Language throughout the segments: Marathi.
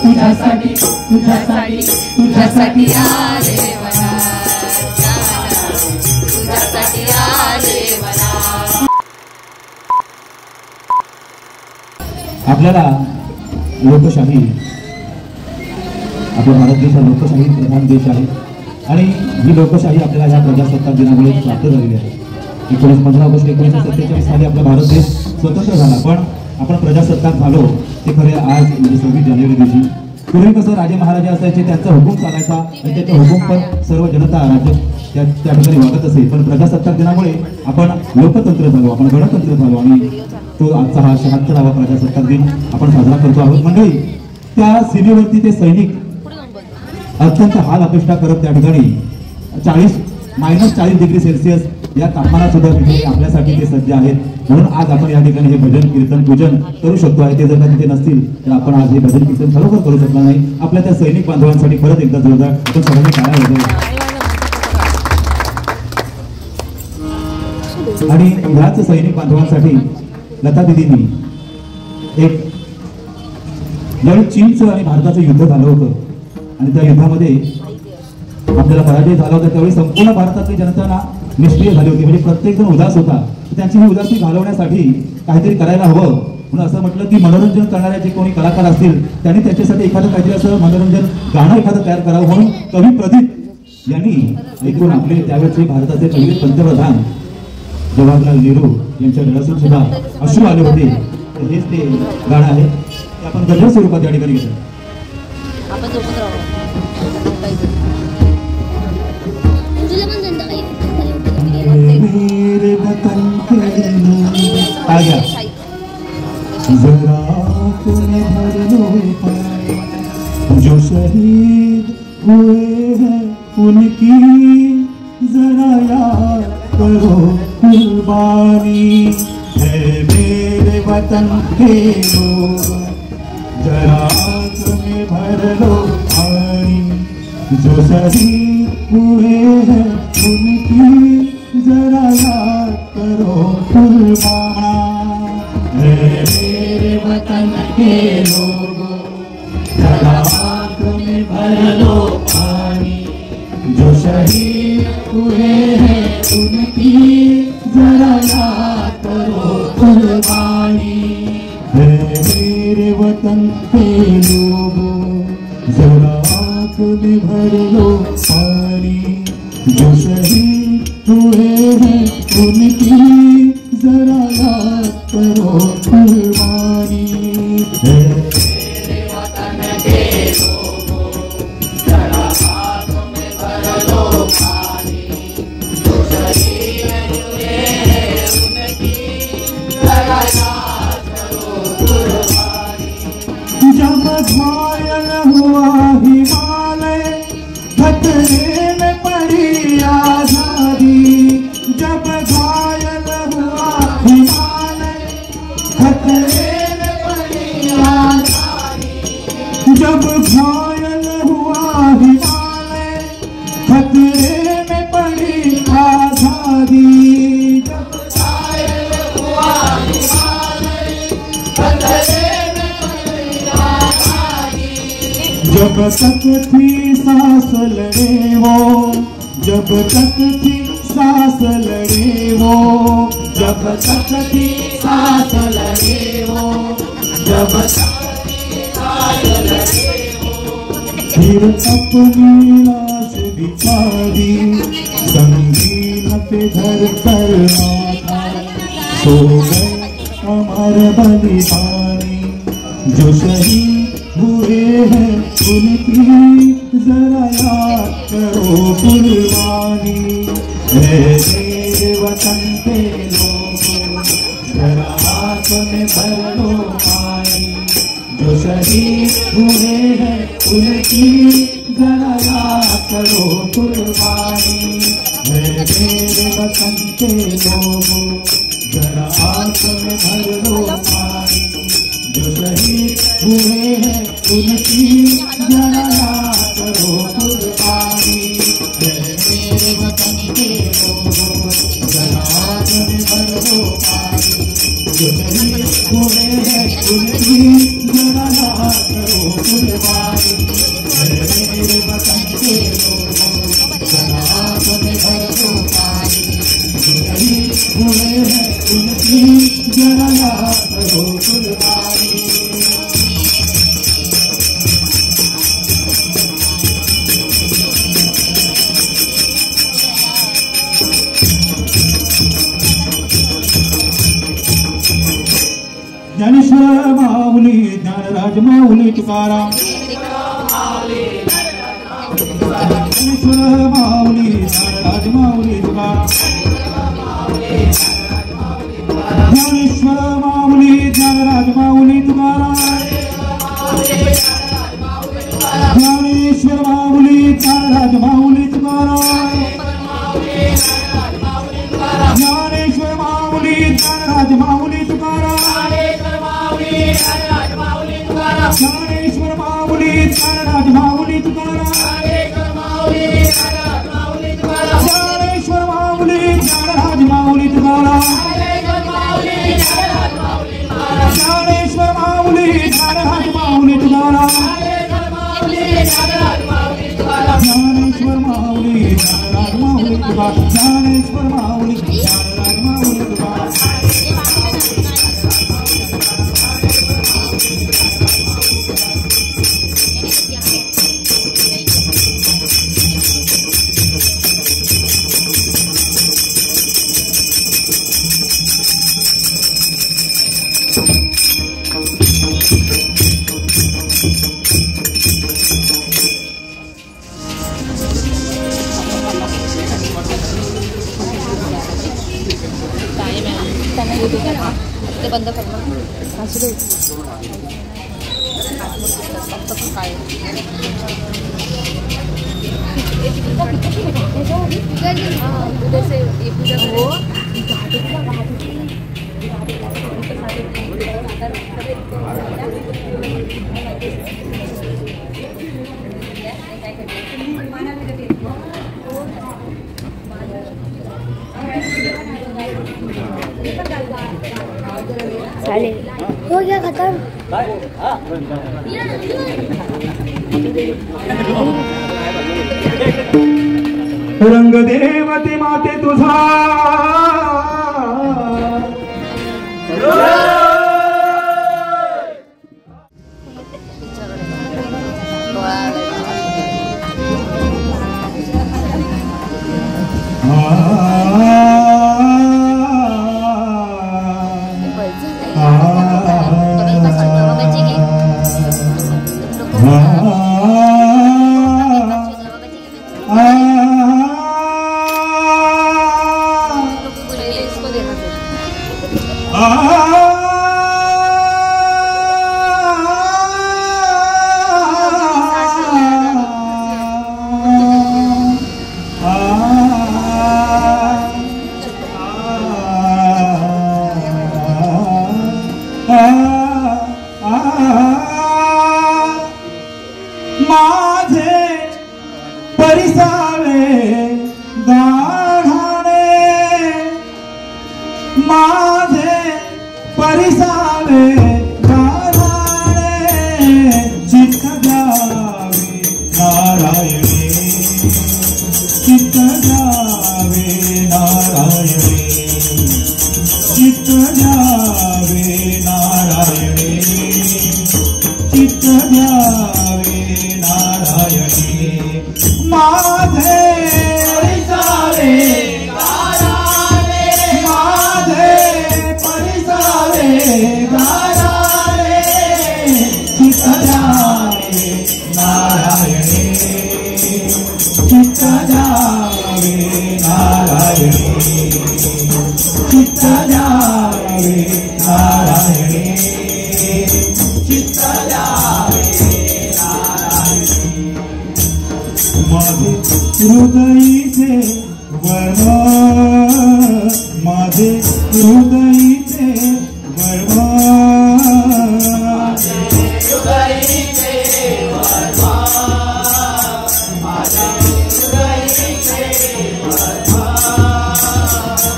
तुझ्यासाठी तुझ्यासाठी तुझ्यासाठी आले मला, तुझ्यासाठी आले मला। आपल्याला लोकशाही, आपला भारत देश हा लोकशाही प्रधान देश आहे आणि ही लोकशाही आपल्याला ह्या प्रजासत्ताक दिनामुळे प्राप्त झालेली आहे। 15 ऑगस्ट 1947 साली आपला भारत देश स्वतंत्र झाला, पण आपण प्रजासत्ताक झालो ते खरे आज म्हणजे 26 जानेवारी दिवशी। पूर्वी कसं राजे महाराजे असायचे, त्यांचा हुकूम चालायचा आणि त्याचा हुकूम पण सर्व जनता राज्य त्या ठिकाणी वागत असे, पण प्रजासत्ताक दिनामुळे आपण लोकतंत्र झालो, आपण गणतंत्र झालो आणि तो आजचा हा 76वा प्रजासत्ताक दिन आपण साजरा करतो आहोत। मंडळी, त्या सीमेवरती ते सैनिक अत्यंत हाल अपेष्टा करत त्या ठिकाणी -40 डिग्री सेल्सिअस या तापमानात सुद्धा तिथे आपल्यासाठी ते सज्ज आहेत, म्हणून आज आपण या ठिकाणी हे भजन कीर्तन पूजन करू शकतो आहे। ते जर का तिथे नसतील तर आपण आज हे भजन कीर्तन खरोखर करू शकणार नाही। आपल्या त्या सैनिक बांधवांसाठी परत एकदा जोरदार आपण सर्वांनी टाळ्या वाजवा। आणि ह्याच सैनिक बांधवांसाठी लता दिदींनी एक ज्यावेळी चीनचं आणि भारताचं युद्ध झालं होतं आणि त्या युद्धामध्ये आपल्याला पराजय झाला होता, त्यावेळी संपूर्ण भारतातली जनता निष्क्रिय झाली होती, म्हणजे प्रत्येक जण उदास होता। त्यांची ही उदासी घालवण्यासाठी काहीतरी करायला हवं म्हणून असं म्हटलं की मनोरंजन करणारे जे कोणी कलाकार असतील त्यांनी त्यांच्यासाठी एखादं काहीतरी असं मनोरंजन गाणं एखादं तयार करावं, म्हणून कवी प्रदीप यांनी ऐकून आपले त्यावेळेचे भारताचे पहिले पंतप्रधान जवाहरलाल नेहरू यांच्या डोळ्यातून सुद्धा अश्रू आले होते। हेच ते गाणं आहे, ते आपण गजल स्वरूपात या ठिकाणी घेतो। मेरे वतन के लोग आ गया जरा तुम्हें भर लो पाए, जो शहीद हुए हैं उनकी जरा याद करो कुर्बानी है। मेरे वतन के लोग जरा तुम्हें भर लो पानी, जो शहीद हुए हैं उनकी जरा याद करो कुर्बाना है। मेरे वतन के लोगों जरा आँख में भर लो पानी, जो शहीद हुए हैं उनकी जरा याद करो कुर्बानी है। मेरे वतन के लोगों जरा आँख में भर लो पानी, जो शहीद हुए हैं उनकी जरा याद करो कुर्बानी है। मेरे वतन के लोगों जरा आँख में भर लो पानी, जो शहीद हुए हैं उनकी जरा याद करो कुर्बानी। जब घायल हुआ हिमालय खतरे में पड़ी आजादी, जब घायल हुआ हिमालय खतरे में पड़ी आजादी, जब घायल हुआ हिमालय खतरे में पड़ी आजादी, जब घायल हुआ हिमालय खतरे में पड़ी आजादी। जब तक थी सांस लड़े वो, जब तक थी सांस लड़े वो, जब तक थी सांस लड़े वो, जब तक थी सांस लड़े वो। फिर अपनी लाश बिछाई संगीन पे धर कर माथा, सो गए अमर बलिदानी, जो शहीद हुए हैं उनकी जरा याद करो कुर्बानी है। मेरे वतन के लोगों जरा आँख में भर लो पानी, जो शहीद हुए हैं उनकी जरा याद करो कुर्बानी है मेरे वतन के लोगों जरा आंख में भर लो पानी जो शहीद हुए हैं उनकी जरा याद करो कुर्बानी है मेरे वतन के लोगों जरा आंख में भर लो पानी जो शहीद हुए हैं उनकी जरा याद करो कुर्बानी है मेरे वतन के लोगों जरा आंख में भर लो पानी जो शहीद हुए हैं उनकी जरा याद करो कुर्बानी। ज्ञानेश्वर माऊली ज्ञानराज माऊली तुकाराम ज्ञानेश्वर माऊली ज्ञानराज माऊली तुकाराम ज्ञानेश्वर माऊली ज्ञानराज माऊली तुकाराम ज्ञानेश्वर माऊली ज्ञानराज माऊली तुकाराम ज्ञानेश्वर माऊली ज्ञानराज माऊली तुकाराम ज्ञानेश्वर माऊली ज्ञानराज माऊली तुकाराम ज्ञानेश्वर माऊली ज्ञानराज माऊली तुकाराम ज्ञानेश्वर माऊली ज्ञानराज माऊली तुकाराम ज्ञानेश्वर माऊली ज्ञानराज माऊली तुकाराम ज्ञानेश्वर माऊली ज्ञानराज माऊली तुकाराम। ते बंद कर ना असू दे काय हो गया खत्म। रंग देवते माते तुझा माझे परिसावे गाढाणे माझे हृदयीचे वळवा, माझे हृदयीचे वळवा,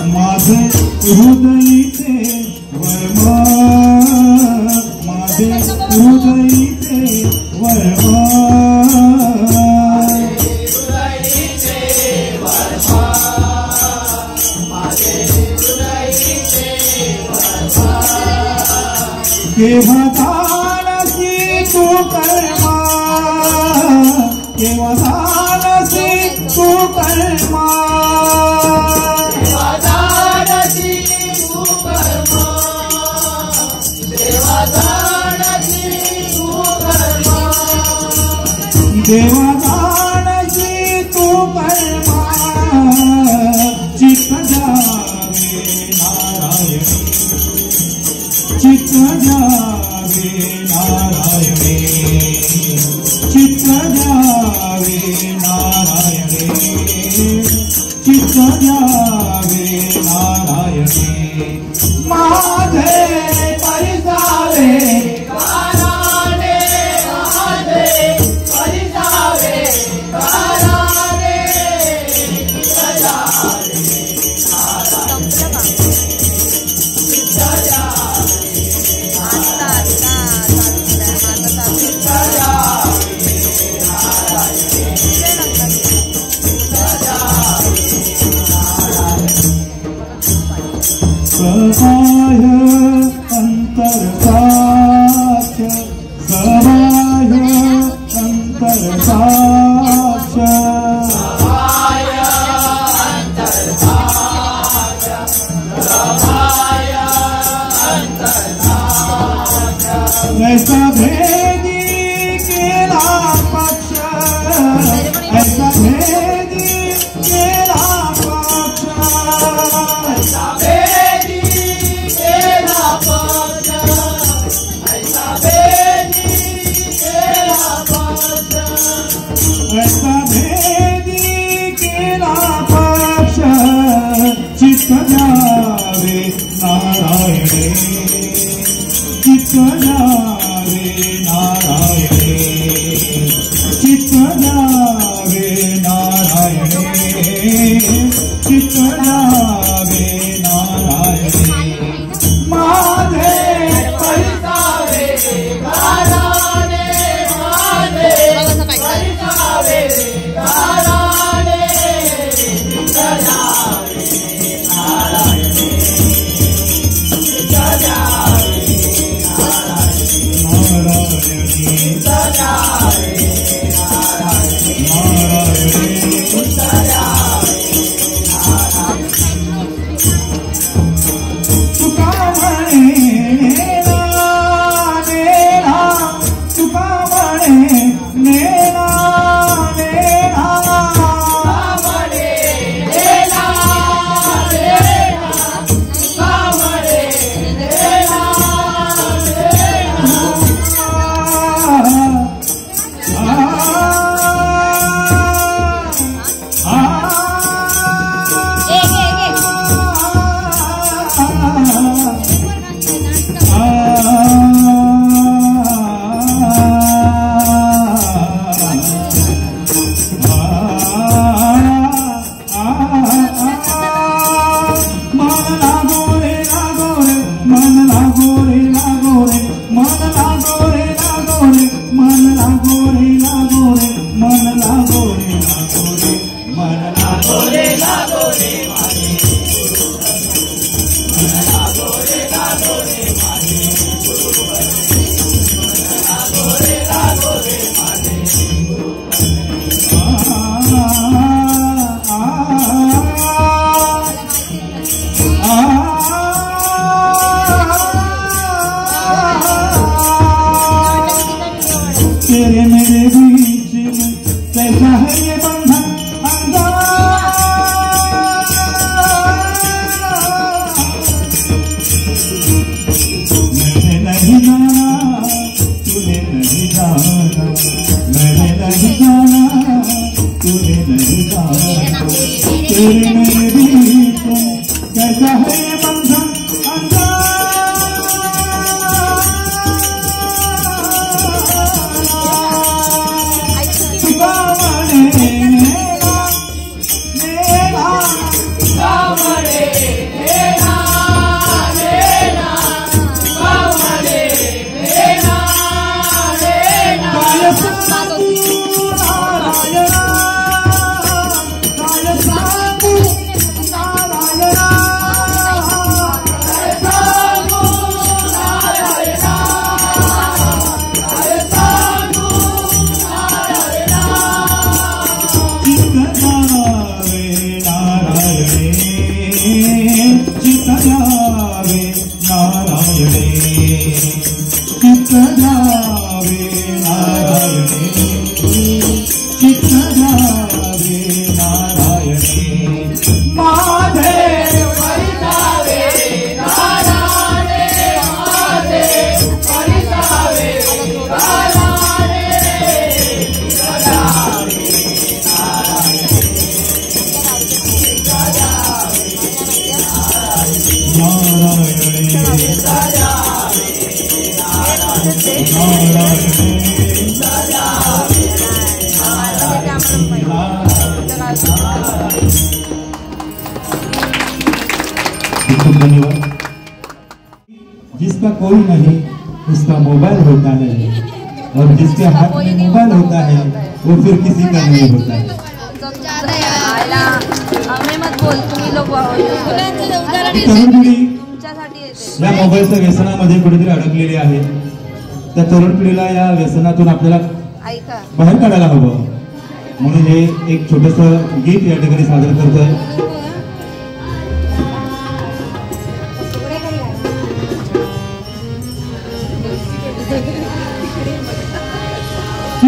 माझे हृदयीचे वळवा, माझे हृदयीचे वळवा, केव्हा जाणसी तू कर्मा, केव्हा जाणसी तू कर्मा, देवा जाणसी तू कर्मा, देवा जाणसी तू कर्मा, देवा जाणसी तू कर्मा, चित्त जावे नारायणी, चित्त जावे नारायणे, चित्त जावे नारायणे, चित्त जावे नारायणे, माझे परिसावे काराने, माझे परिसावे काराने, चित्त जावे सबाह्य अंतरसाक्ष, सबाह्य अंतरसाक्ष, ऐसा भेदी केला पक्ष, ऐसा भेदी केला पक्ष, ऐसा भेदी केला पक्ष, ऐसा भेदी केला पक्ष, ऐसा भेदी केला पक्ष, चित्त जावे नारायणे, चित्त जावे नारायणे, चित्त जावे नारायणे, चित्त जावे नारायणे, माझे परिसावे काराने, माझे परिसावे काराने, चित्त जावे नारायणे, चित्त जावे नारायणे, चित्त जावे नारायणे, नारायणे, चित्त जावे तुका म्हणे नेला नेला, तुका म्हणे नेला नेला, कामडे देला देला, कामडे देला देला, तेरे मेरे बीच में कैसा है ये बंधन, तेरे मेरे बीच कैसा है बंधन धन्यवाद। जिसका कोई नहीं उसका मोबाइल होता है और जिसके हाथ में मोबाइल होता है वो फिर किसी का नहीं होता है। मत बोल तुम्ही लोक तरुण पिढी या मोबाईलच्या व्यसनामध्ये कुठेतरी अडकलेली आहे। त्या तरुण पिढीला या व्यसनातून आपल्याला बाहेर काढायला हवं म्हणून हे एक छोटंसं गीत या ठिकाणी सादर करतोय।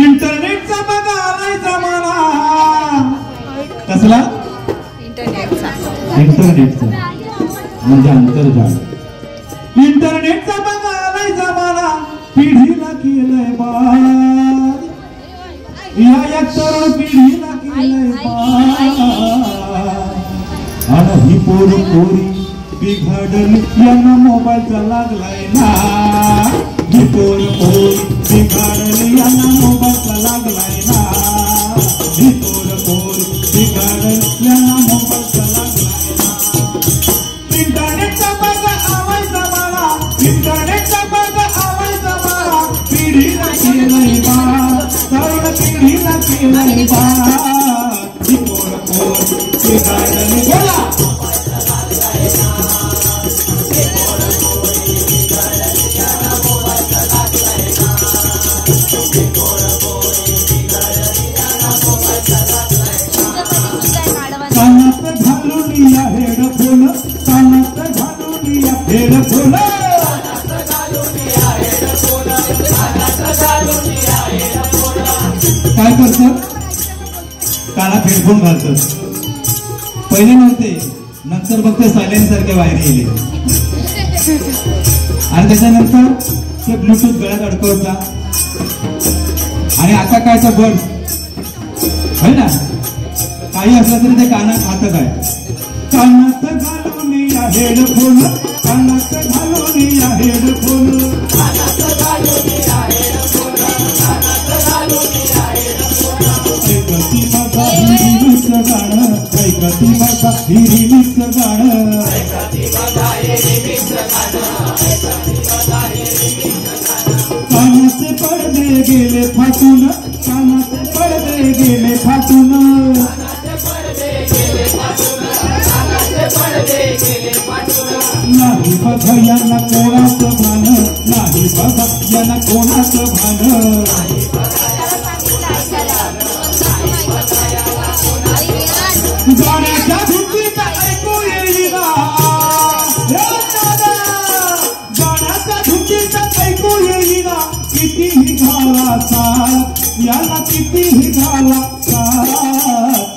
इंटरनेटचा बघायला जमाना कसला इंटरनेटचा म्हणजे आंतरजाल। इंटरनेटचा बघायला जमाना पिढीला केलंय बाद या तरुण पिढीला केलंय बाद आणि ही पोरी बिघडली यांना मोबाईलचा लागलाय ना। ही पोरी बिघडली यांना मोबाईलचा लागलाय ना। ही पोरी बिघडली यांना मोबाईलचा लागलाय ना। इंटरनेटचा बघा आवायचा मला इंटरनेटचा बघा आवायचा मला पिढीला केलंय बा तरुण पिढीला केलंय बा। ही पोरी बिघडली बोला कानात घालून या हेडफोन कानात घालून या हेडफोन काय करतात कानात हेडफोन घालतात। पहिले नव्हते नंतर मग ते सायलेंट सारखे वायरी गेले आणि त्याच्यानंतर ते ब्लूटूथ गळ्यात अडकवतात आणि आता काय तर बर्ड है ना काही असलं तरी ते कानात खातं काय। कानात घालून या हेडफोन कानात घालून या हेडफोन ऐकती माझा हिरीचं गाणं ऐकती माझा हिरीचं गाणं कानाचे पडदे गेले फाटून कानाचे पडदे गेले फाटून नाही बघा यांना कोणाचं भान नाही बघा यांना कोणाचं भान। गाण्याच्या धुंदीचा ऐकू येईना गाण्याच्या धुंदीचा ऐकू येईना कितीही घाला साथ याला कितीही घाला साथ।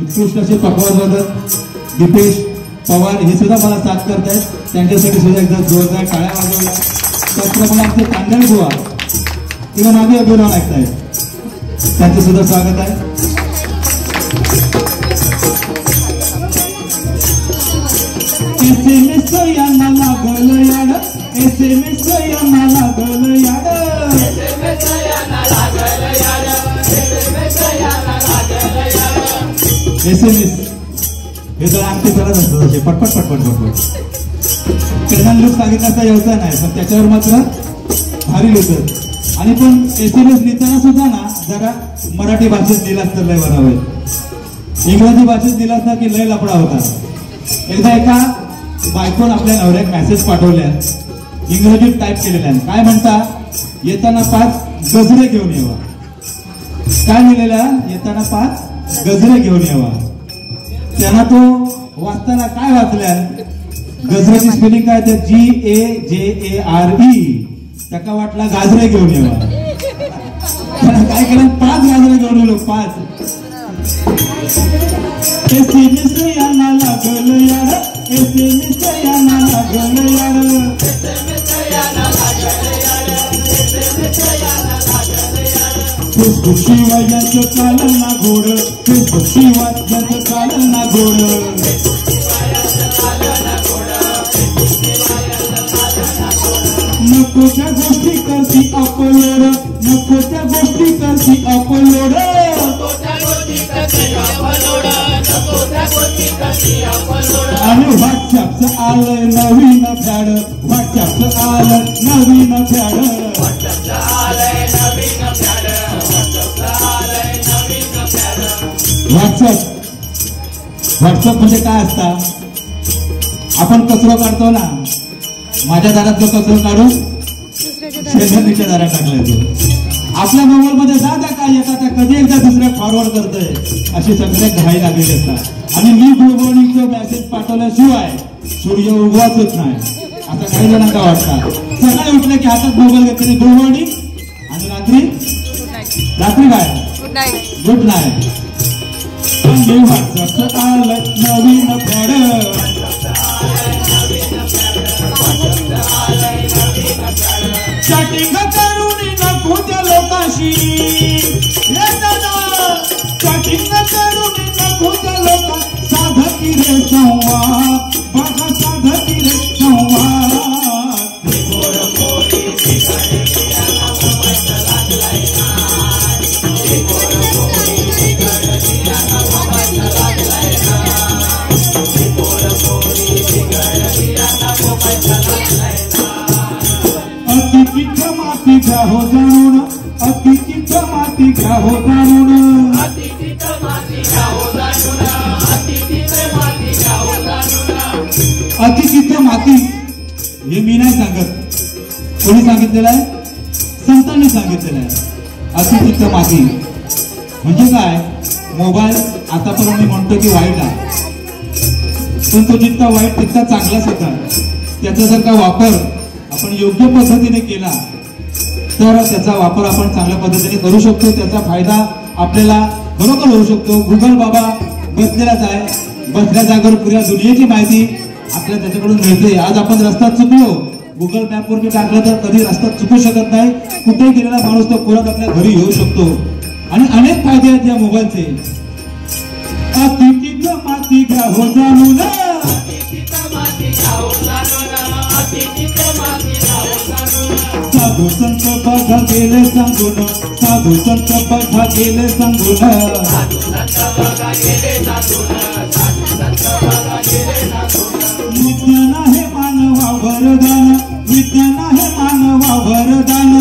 उत्कृष्ट असे पकवाजवादक दीपेश पवार हे सुद्धा मला साथ करतायत. त्यांच्यासाठी सुद्धा एकदा जोरदार टाळ्या वाजवल्या. त्याचप्रमाणे आमचे तांडळ बुवा किंवा मागे अभिमान ऐकतायत, त्यांचं सुद्धा स्वागत आहे. SMS यांना लागलं याड, SMS यांना लागलं याड, SMS हे जर आमचे करत असतात असे पटपट पटपट पटपट. त्यांना लोक सांगितल्याचा व्यवसाय नाही, पण त्याच्यावर मात्र भारी लिहितात. आणि पण SMS लिहिताना सुद्धा ना जरा मराठी भाषेत लिहिला तर लय बरं होईल. इंग्रजी भाषेत लिहिला असता की लय लफडा होता. एकदा एका बायकोन आपल्या नवऱ्याक मेसेज पाठवल्या, इंग्रजीत टाईप केलेल्या. काय म्हणता, येताना 5 गजरे घेऊन यावा. काय लिहिलेलं, येताना 5 गजरे घेऊन यावा. त्यांना तो वाचताना काय वाचल्या, गजऱ्याची स्पेलिंग काय ते GAJARE. त्याका वाटला गाजरे घेऊन यावा. काय केलं, 5 गाजरे घेऊन येलो. 5 SMS यांना लागलं याड, SMS यांना लागलं याड, फेसबुक शिवायाचं चालन ना घोड, फेसबुक शिवायाचं चालन ना घोड, नको त्या गोष्टी करती अपलोड, नको त्या गोष्टी करती अपलोड, आणि व्हॉट्सअपचं आलं नवीन फॅड, व्हॉट्सअपचं आलं नवीन फॅड, व्हॉट्सअप म्हणजे काय असता, आपण कचरो काढतो ना, माझ्या दारात जो कचरो काढून शेजारीच्या दारात टाकलाय तो. आपल्या मोबाईल मध्ये जाता काय येतात कधी एकदा दुसऱ्या फॉरवर्ड करतोय, अशी सगळे घाई लागलेले असतात. आणि मी गुड मॉर्निंगचा मेसेज पाठवल्याशिवाय सूर्य उगवायच नाही आता काही जणांना वाटतं. सकाळी उठले की हातात मोबाईल घेतले गुड मॉर्निंग, आणि रात्री काय गुड नाईट. व्हॉट्सअपचं आलं नवीन फॅड, चॅटिंग करून नको त्या लोकांशी, चॅटिंग करून नको त्या लोकां, साधं की रे संवाद, बघा साधं की रे संवाद. अतिथी माती घ्या हो जाणून, अतिथी माती घ्या हो जाणून, अतिथी माती हे मी नाही सांगत, कोणी सांगितलेलं आहे, संतांनी सांगितलेलं आहे. अतिथी माती म्हणजे काय, मोबाईल आतापर्यंत मी म्हणतो की वाईट आहे, पण तो जितका वाईट तितका चांगलाच होता. त्याचा जर का वापर आपण योग्य पद्धतीने केला तर त्याचा वापर आपण चांगल्या पद्धतीने करू शकतो, त्याचा फायदा आपल्याला बरोबर होऊ शकतो. गुगल बाबा बसलेलाच आहे, बसल्या जागेवर पुऱ्या दुनियेची माहिती आपल्याला त्याच्याकडून मिळते. आज आपण रस्त्यात चुकलो, गुगल मॅपवरती टाकलं तर कधी रस्त्यात चुकू शकत नाही. कुठे गेलेला माणूस तो परत आपल्या घरी येऊ शकतो, आणि अनेक फायदे आहेत या मोबाईलचे. अतिथी माती घ्या हो जाणून, साधू संत बघा गेले सांगून, साधू संत बघा गेले सांगून, विज्ञान आहे मानवा वरदान, विज्ञान आहे मानवा वरदान,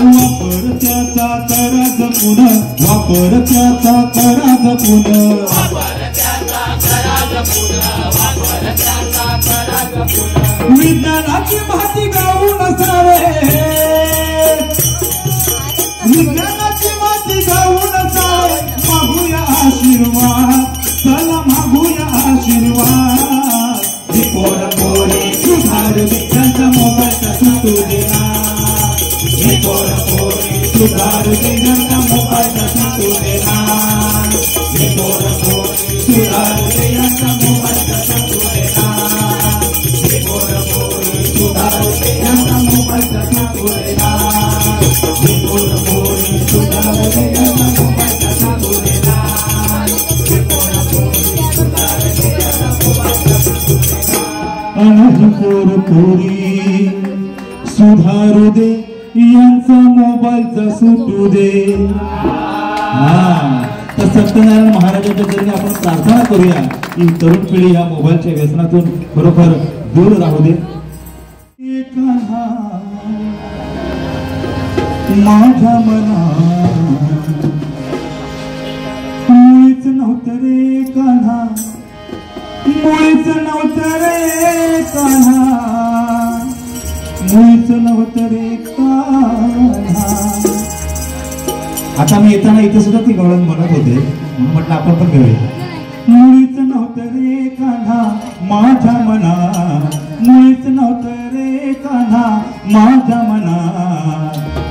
वापर त्याचा करा जपून, वापर त्याचा करा जपून, विज्ञानाची माहिती गाऊन सारे, विज्ञानाची माहिती गाऊन सारे, मागूया आशीर्वाद, चला मागूया आशीर्वाद. ही पोरं पोरी सुधार, त्यांचा मोबाईलचा सुटू देणार, ही पोरं पोरी सुधार दे यांचा मोबाईलचा सुटू दे ना हे पोर पोरी सुधार दे यांचा मोबाईलचा सुटू दे ना हे पोर पोरी सुधार दे यांचा मोबाईलचा सुटू दे ना हे पोर पोरी सुधार दे यांचा मोबाईलचा सुटू दे ना हे पोर पोरी सुधार दे यांचा मोबाईलचा सुटू दे ना अनज पोर पोरी सुधारू दे यांचा मोबाईलचा सुटू दे. तर सत्यनारायण महाराजांच्या चरणी आपण प्रार्थना करूया की तरुण पिढी या मोबाईलच्या व्यसनातून खरोखर दूर राहू दे. माझ्या मनात मुळीच नव्हतं रे कान्हा मुळीच नव्हतं रे कान्हा मुळीच नव्हतं रे कान्हा. आता मी येताना इथे सुद्धा ती गवळण म्हणत होते म्हणून म्हटलं आपण पण घेऊया. मुळीच नव्हतं रे कान्हा माझ्या मना मुळीच नव्हतं रे कान्हा माझ्या मना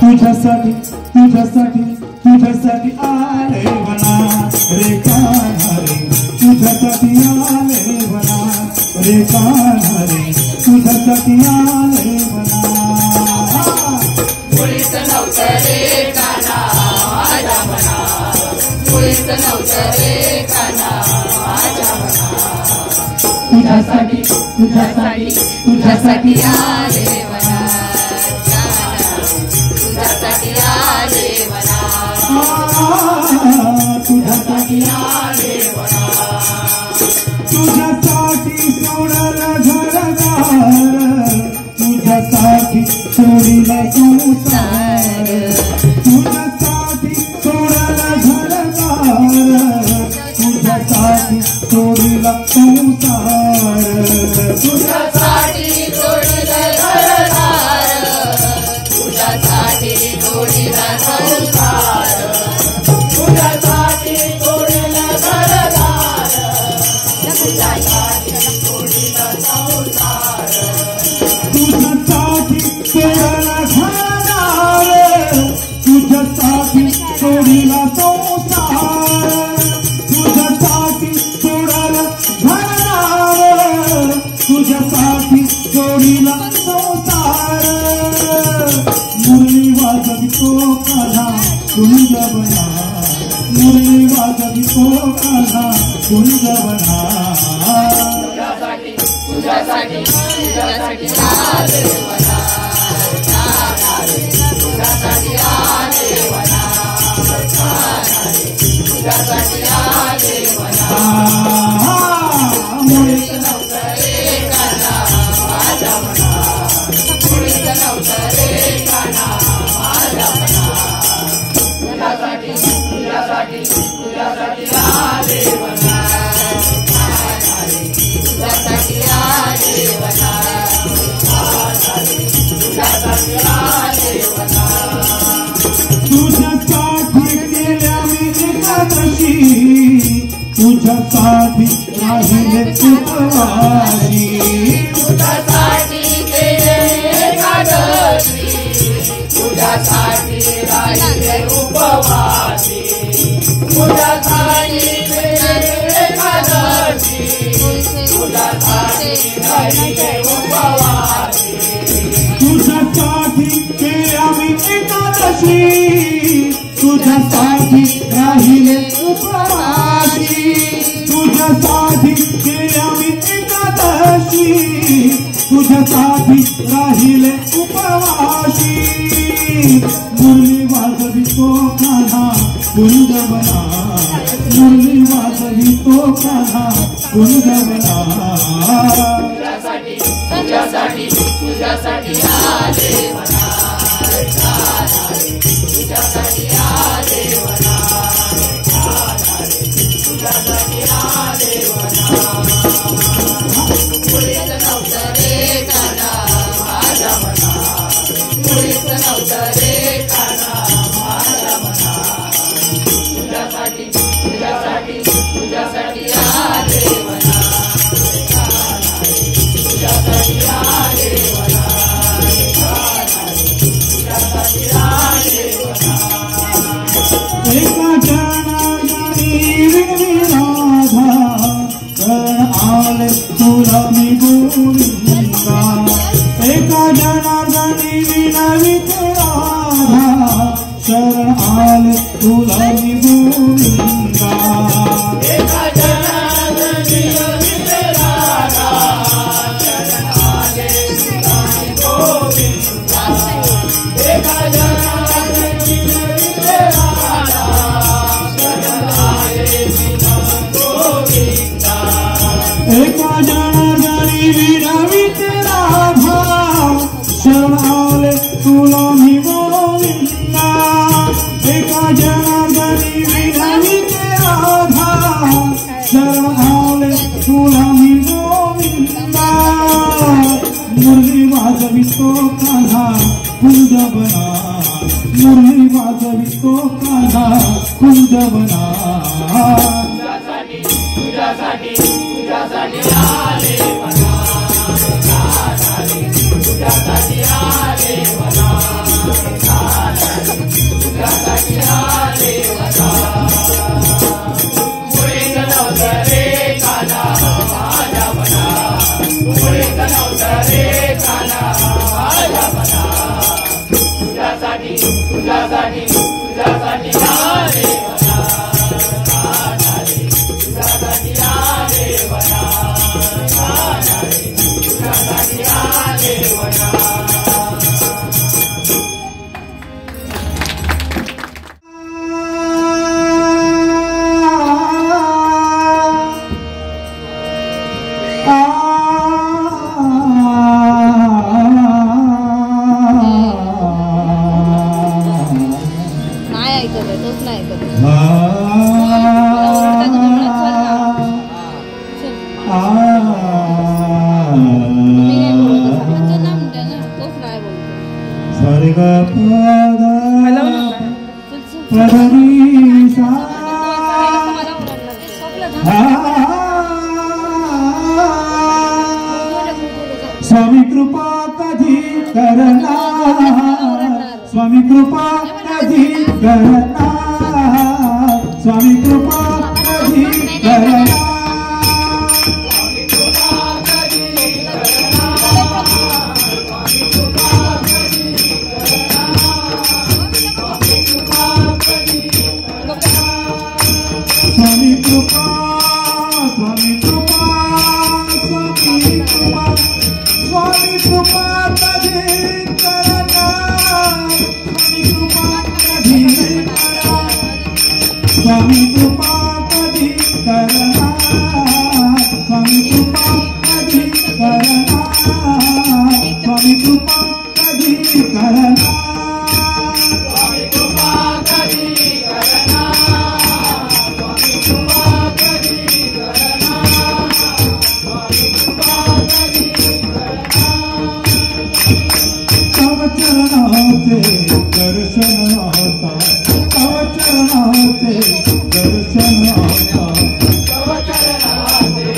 तुझ्यासाठी तुझ्यासाठी तुझ्यासाठी आले बना रे कान्हा रे तुझ्यासाठी आले बना रे कान्हा रे तुझ्यासाठी आले बना. मुळीच नव्हतं रे कान्हा माझ्या मना मुळीच नव्हतं रे कान्हा माझ्या मना तुझ्यासाठी तुझ्यासाठी तुझ्यासाठी आले बना तुझ्यासाठी आले बना तुझ्यासाठी आले बना तुझ्यासाठी सोडलं घरदार तुझ्यासाठी सोडीला संसार तुझ्यासाठी सोडलं घरदार तुझ्यासाठी सोडीला संसार तुझ्यासाठी सोडलं घरदार तुझ्यासाठी सोडीला संसार तुझ्यासाठी सोडलं घरदार तुझ्यासाठी सोडीला संसार तुझ्यासाठी सोडलं घरदार तुझ्यासाठी सोडीला संसार तुझ्यासाठी सोडलं घरदार तुझ्यासाठी सोडीला संसार. मुरली वाजवितो कान्हा कुंजवना मुरली वाजवितो कान्हा कुंजवना तुझ्यासाठी तुझ्यासाठी तुझ्यासाठी आले बना तुझ्यासाठी आले बना तुझ्यासाठी आले बना. मुळीच नव्हतं रे कान्हा माझ्या मना मुळीच नव्हतं रे कान्हा माझ्या मना तुझ्यासाठी तुझ्यासाठी तुझ्यासाठी आले बना तुझ्यासाठी आले बना तुझ्यासाठी आले बना. तुझ्यासाठी केल्या मी एकादशी तुझ्यासाठी राहिले उपवासी तुझ्यासाठी केले एकादशी तुझ्यासाठी राहिले उपवासी तुझ्यासाठी केले एकादशी तुझ्यासाठी राहिले उपवासी तुझ्यासाठी केल्या मी एकादशी तुझ्यासाठी राहिले उपवासी तुझ्यासाठी केल्या मी एकादशी तुझ्यासाठी राहिले उपवासी. मुरली वाजवितो कान्हा कुंजवना मुरली वाजवितो कान्हा कुंजवना तुझ्यासाठी तुझ्यासाठी तुझ्यासाठी आले बना तुझ्यासाठी आले बना तुझ्यासाठी आले बना. मुळीच नव्हतं रे कान्हा माझ्या मना मुळीच नव्हतं रे कान्हा माझ्या मना तुझ्यासाठी तुझ्यासाठी तुझ्यासाठी आले बना तुझ्यासाठी आले बना तुझ्यासाठी आले बना. एका जनार्दनी विनवी राधा शरण आले तुला मी गोविंदा एका जनार्दनी विनवी राधा शरण आले तुला मी गोविंदा एका जनार्दनी विनवी राधा शरण आले तुला मी गोविंदा एका जनार्दनी विनवी राधा शरण आले तुला गोविंदा एका जनार्दनी विनवी राधा शरण आले तुला मी गोविंदा एका जनार्दनी विनवी राधा शरण आले तुला मी गोविंदा मुरली वाजवितो कान्हा कुंजवना मुरली वाजवितो कान्हा कुंजवना तुझ्यासाठी आले मला तुझ्यासाठी आले मला तुझ्यासाठी आले मला मुळीच नव्हतं रे काना माझ्या मना मुळीच नव्हतं रे काना माझ्या मना तुझ्यासाठी आले मला तुझ्यासाठी आले मला तुझ्यासाठी आले मला नाही ऐकत आहे, तोच नाही ऐकत आहे. मी नाही बोलत असं. म्हणजे ना म्हणते ना, तोच नाही बोलतो. सारे ग चल, चल. पदनीसा मला ओरडणार ते. सोपलं ना. स्वामी कृपा कधी करणार स्वामी कृपा कधी करणार स्वामी कृपा कधी करणार स्वामी कृपा स्वामी कृपा स्वामी कृपा स्वामी कृपा कधी करणार स्वामी कृपा कधी करणार स्वामी कृपा कधी करणार स्वामी कृपा कधी करणार स्वामी कृपा कधी करणार स्वामी कृपा कधी करणार स्वामी कृपा कधी करणार स्वामी कृपा कधी करणार तव चरणाचे दर्शन आता तव चरणाचे दर्शन आता तव चरणाचे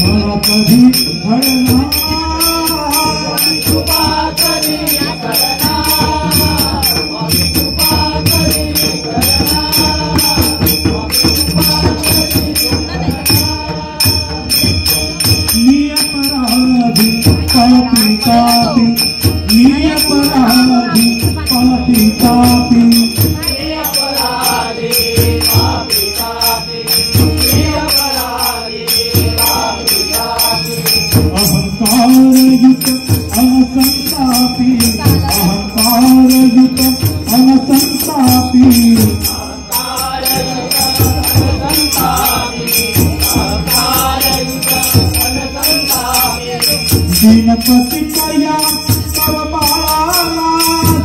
मला कधी घडणार कृपा कधी करणार स्वामी कृपा कधी मी अपराधी पापी पापी मी अपराधी पापी पापी अपराधी पापी पापी अपराधी पापी पापी अहंकारयुत अनसंतापी अहंकारयुत अनसंतापी दीनपती कया तव बाळाला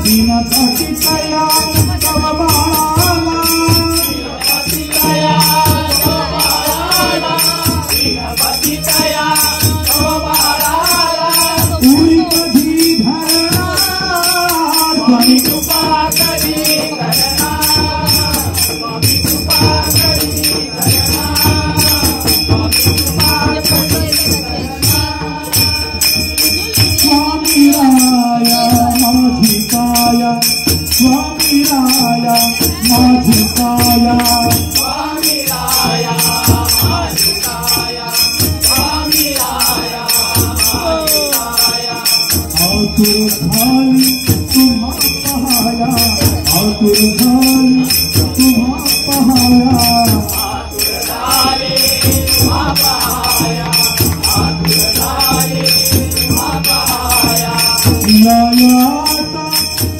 दीनपती कया तव बाळाला उरी कधी धरणार स्वामी कृपा कधी करणार स्वामी कृपा कधी स्वामी स्वामी राया माझी काया स्वामी राया माझी काया स्वामी राया माझी काया आतुर झाली तुम्हा पहाया आतुर झाली तुम्हा पहाया आतुर झाले तुम्हा पहाया आतुर झाले तुम्हा पहाया या आता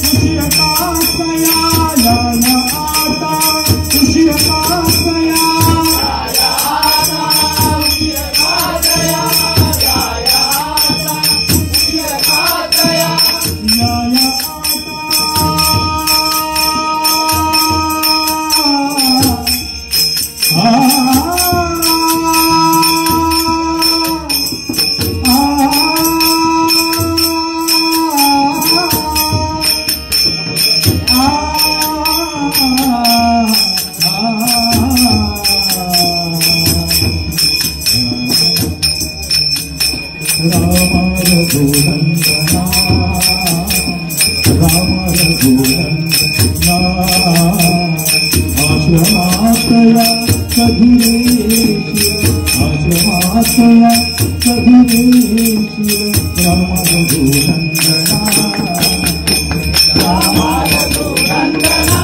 उशीर कासया या आता उशीर कासया राया आता उशीर काजया राया आता उशीर काजया या आश्रमातया कधी आश्रमातया कधी राम रघुनंदना राम रघुनंदना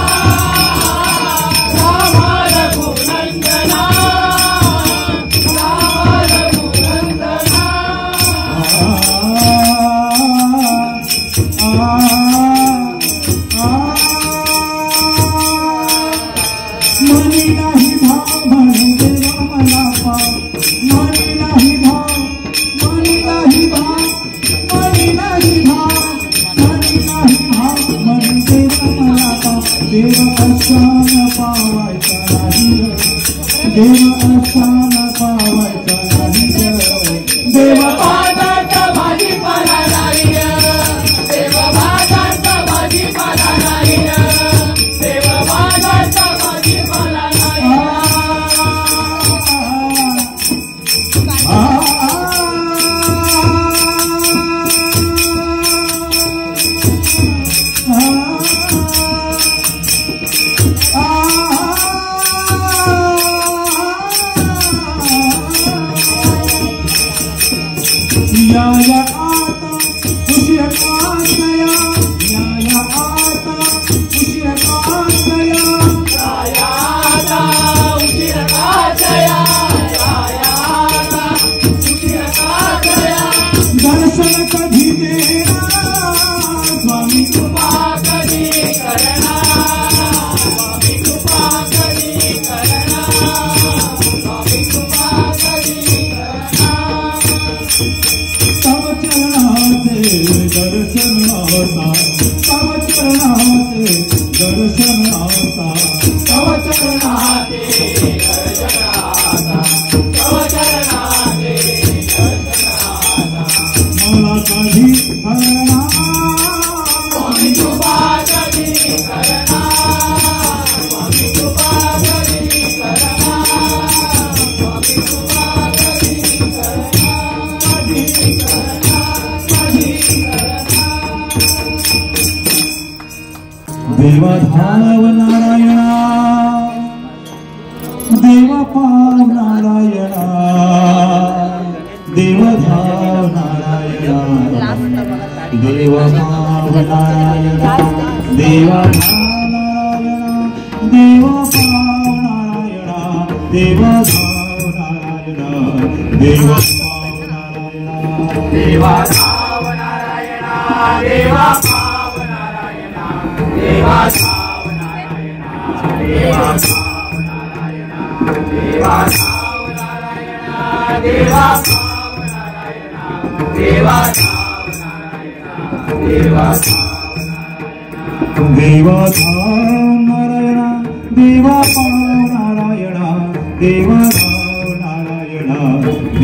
राम रघुनंदना राम रघुनंदना मनी नाही भाव म्हणून देवा मला पाव मनी नाही भाव मनी नाही भाव मनी नाही भाव मनी नाही भाव म्हणून देवा मला पाव देव असान पावायचा नाही देव असान पावायचा नाही देव भाताचा भाजीपाला नाही देव भाताचा भाजीपाला नाही देव भाताचा भाजीपाला नाही या आता उशीर कासया या आता उशीर कासया राया आता उशीर काजया राया आता उशीर काजया दर्शन कधी देणार स्वामी कृपा कधी करणार स्वामी कृपा कधी करणार स्वामी कृपा कधी करणार तव चरणाचे दर्शन होता तव चरणाचे दर्शन होता तव चरणाचे दर्शन आता तव चरणाचे दर्शन आता मला कधी हरणार स्वामी कृपा कधी करणार स्वामी कृपा कधी करणार स्वामी कृपा कधी करणार कधी करणार देवा धाव नारायणा देवा पाव नारायणा देवा धाव नारायणा देवा पाव नारायणा देवा भाव नारायणा देवा पाव नारायणा देवा भाव नारायणा देवा पाव नारायणा देवा भाव नारायणा देवा भाव नारायणा देवा भाव नारायणा देवा भाव नारायणा देवा भाव नारायणा देवा भाव नारायणा देवा भाव नारायणा देवा देवा धाव नारायणा देवा पाव नारायणा देवा धाव नारायणा देवा पाव नारायणा देवा धाव नारायणा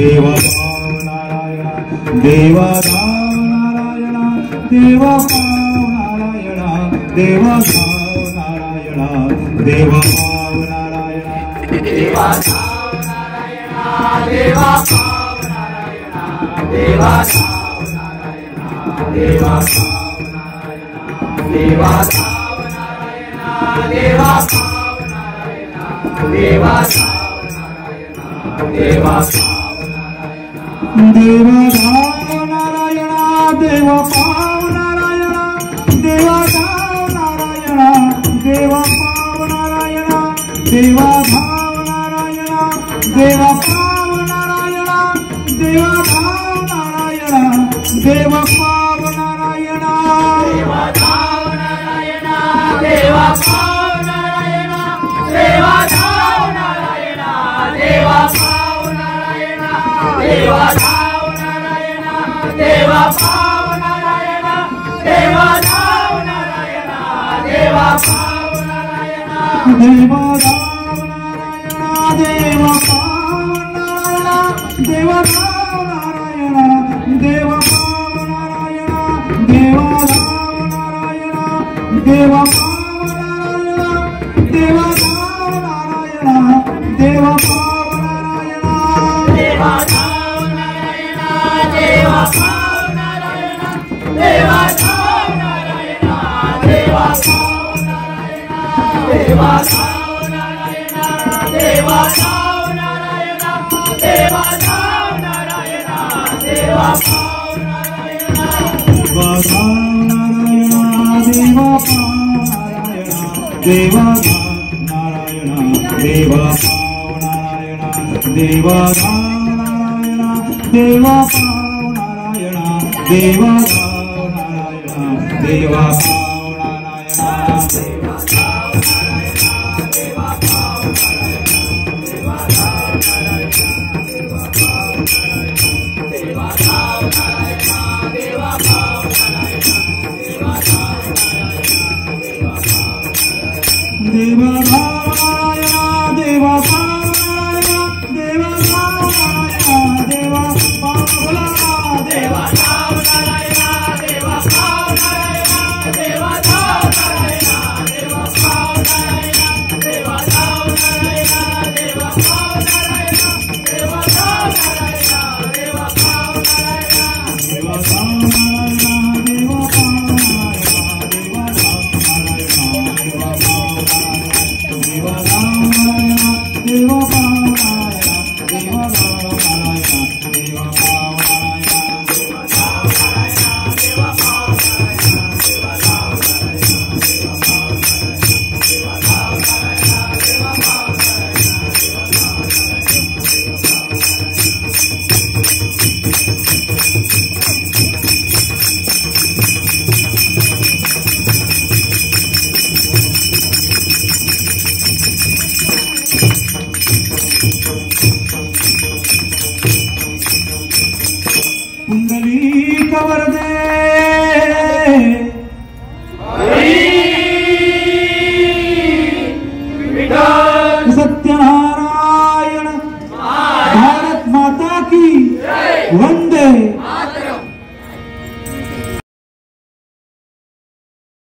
देवा पाव नारायणा देवा धाव नारायणा देवा पाव नारायणा देवा भाव नारायणा देवा भाव नारायणा देवा भाव नारायणा देवा भाव नारायणा देवा भाव नारायणा देवा पाव नारायणा देवा साव नारायणा देवा पाव नारायणा देवा धाव नारायणा देवा पाव नारायणा देवा धाव नारायणा देवा पाव नारायणा देवा धाव नारायणा देवा पाव नारायणा देवा धाव नारायणा देवा पाव नारायणा देवा धाव नारायणा देवा पाव नारायणा देवा धाव नारायणा देवा पाव नारायणा देवा धाव नारायणा देवा पाव नारायणा देवा धाव नारायणा देवा पाव नारायणा देवा धाव नारायणा देवा पाव नारायणा देवा धाव नारायणा देवा पाव नारायणा देवा धाव नारायणा देवा पाव नारायणा देवा धाव नारायणा देवा पाव नारायणा देवा धाव नारायणा देवा पाव नारायणा देवा धाव नारायणा देवा पाव नारायणा देवा धाव नारायणा देवा धाव नारायणा देवा धाव नारायणा देवा पाव नारायणा देवा धाव नारायणा देवा पाव नारायणा देवा धाव नारायणा देवा पाव नारायणा देवा धाव नारायणा देवा पाव नारायणा देवा धाव नारायणा देवा पाव देवा नारायणा देवा पाव नारायणा देवा पाव नारायणा देवा पाव नारायणा देवा धाव नारायणा देवा पाव नारायणा देवा धाव नारायणा देवा पाव नारायणा देवा धाव नारायणा देवा पाव नारायणा देवा धाव नारायणा देवा पाव नारायणा देवा धाव नारायणा देवा पाव नारायणा देवा धाव नारायणा देवा पाव नारायणा देवा धाव नारायणा देवा पाव नारायणा देवा धाव नारायणा देवा पाव नारायणा देवा धाव नारायणा देवा पाव नारायणा देवा धाव नारायणा देवा पाव नारायणा देवा धाव नारायणा देवा पाव नारायणा देवा धाव पुंडलीक वरदे सत्यनारायण भारत माता की वंदे।